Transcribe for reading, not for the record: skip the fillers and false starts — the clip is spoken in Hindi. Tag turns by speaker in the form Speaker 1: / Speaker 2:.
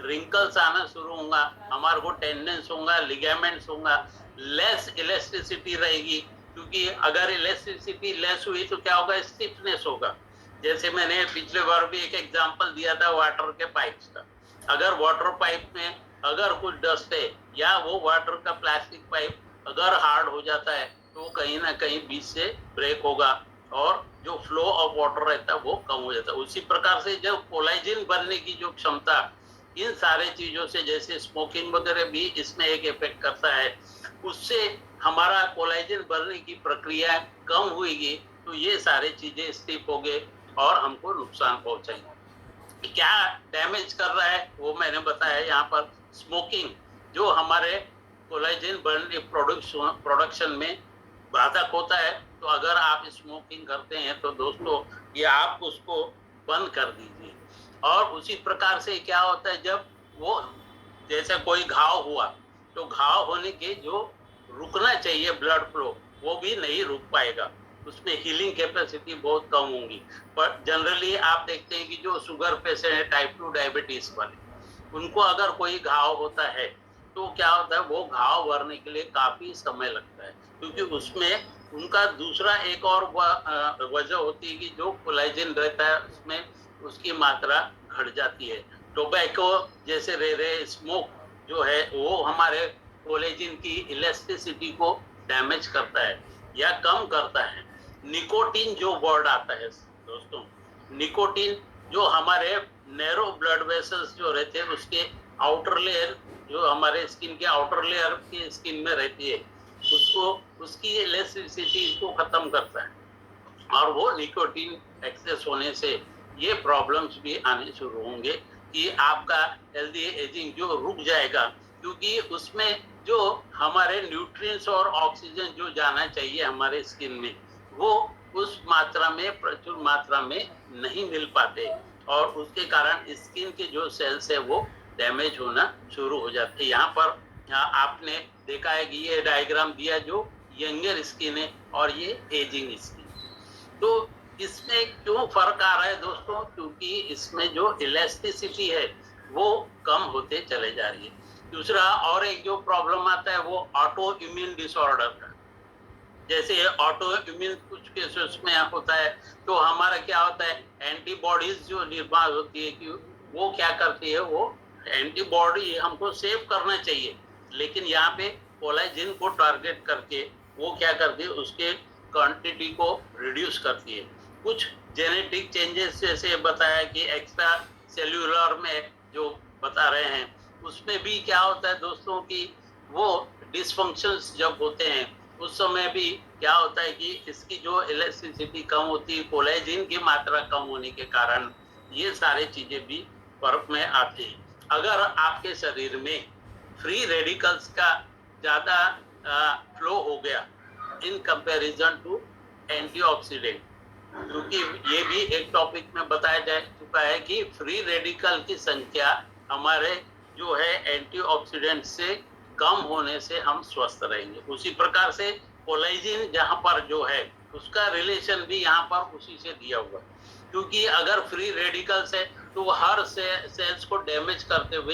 Speaker 1: रिंकल्स आना शुरू होगा, हमारे को टेंडेंस होगा, लिगामेंट्स होगा, लेस इलास्टिसिटी रहेगी, क्योंकि अगर इलास्टिसिटी लेस हुई तो क्या होगा, स्टिफनेस होगा। जैसे मैंने पिछले बार भी एक एग्जांपल दिया था वाटर के पाइप्स का। अगर वाटर पाइप में अगर कुछ डस्ट है या वो वाटर का प्लास्टिक पाइप अगर हार्ड हो जाता है तो कहीं ना कहीं बीच से ब्रेक होगा और जो फ्लो ऑफ वाटर रहता है वो कम हो जाता है। उसी प्रकार से जब कोलाइजिन बनने की जो क्षमता इन सारे चीजों से, जैसे स्मोकिंग वगैरह भी इसमें एक इफेक्ट करता है, उससे हमारा कोलाइजिन बनने की प्रक्रिया कम हुएगी तो ये सारी चीजें स्टिफ हो गए और हमको नुकसान पहुंचाएंगे। क्या डैमेज कर रहा है वो मैंने बताया यहाँ पर। स्मोकिंग जो हमारे कोलाइजिन बनने प्रोडक्शन में बाधक होता है, तो अगर आप स्मोकिंग करते हैं तो दोस्तों ये आप उसको बंद कर दीजिए। और उसी प्रकार से क्या होता है, जब वो जैसे कोई घाव हुआ तो घाव होने के जो रुकना चाहिए ब्लड फ्लो वो भी नहीं रुक पाएगा, उसमें हीलिंग कैपेसिटी बहुत कम होगी। पर जनरली आप देखते हैं कि जो शुगर पेशेंट है, टाइप 2 डायबिटीज वाले, उनको अगर कोई घाव होता है तो क्या होता है, वो घाव भरने के लिए काफी समय लगता है, क्योंकि उसमें उनका दूसरा एक और वजह होती है कि जो कोलेजन रहता है उसमें उसकी मात्रा घट जाती है। टोबैको जैसे रहे स्मोक जो है वो हमारे कोलेजन की इलास्टिसिटी को डैमेज करता है या कम करता है। निकोटीन जो वर्ड आता है दोस्तों, निकोटीन जो हमारे नैरो ब्लड वेसल्स जो रहते हैं उसके आउटर लेयर, जो हमारे स्किन के आउटर लेयर की स्किन में रहती है, उसको उसकी इलास्टिसिटी को खत्म करता है। और वो निकोटीन एक्सेस होने से ये प्रॉब्लम्स भी आने शुरू होंगे कि आपका हेल्दी एजिंग जो रुक जाएगा, क्योंकि उसमें जो हमारे न्यूट्रिएंट्स और ऑक्सीजन जो जाना चाहिए हमारे स्किन में वो उस मात्रा में, प्रचुर मात्रा में नहीं मिल पाते और उसके कारण स्किन के जो सेल्स है वो डैमेज होना शुरू हो जाते हैं। यहाँ पर आपने देखा है कि ये डायग्राम दिया जो यंगर स्किन है और ये एजिंग स्किन। तो इसमें क्यों फर्क आ रहा है दोस्तों, क्योंकि इसमें जो इलास्टिसिटी है वो कम होते चले जा रही है। दूसरा और एक जो प्रॉब्लम आता है वो ऑटो इम्यून डिसऑर्डर का। जैसे ऑटो इम्यून कुछ केसेस में होता है तो हमारा क्या होता है, एंटीबॉडीज जो निर्माण होती है कि वो क्या करती है, वो एंटीबॉडी हमको सेव करना चाहिए, लेकिन यहाँ पे कोलेजन को टारगेट करके वो क्या करती है, उसके क्वांटिटी को रिड्यूस करती है। कुछ जेनेटिक चेंजेस जैसे बताया कि एक्स्ट्रा सेल्यूलर में जो बता रहे हैं, उसमें भी क्या होता है दोस्तों कि वो डिसफंक्शंस जब होते हैं उस समय भी क्या होता है कि इसकी जो इलास्टिसिटी कम होती है, कोलेजिन की मात्रा कम होने के कारण ये सारी चीजें भी फर्क में आती है। अगर आपके शरीर में फ्री रेडिकल्स का ज्यादा फ्लो हो गया इन कंपैरिजन टू एंटीऑक्सीडेंट, क्योंकि ये भी एक टॉपिक में बताया जा चुका है कि फ्री रेडिकल की संख्या हमारे जो है एंटीऑक्सीडेंट से कम होने से हम स्वस्थ रहेंगे। उसी प्रकार से कोलेजिन जहां पर जो है उसका रिलेशन भी यहाँ पर उसी से दिया हुआ है, क्योंकि अगर फ्री रेडिकल्स है तो हर सेल्स को डैमेज करते हुए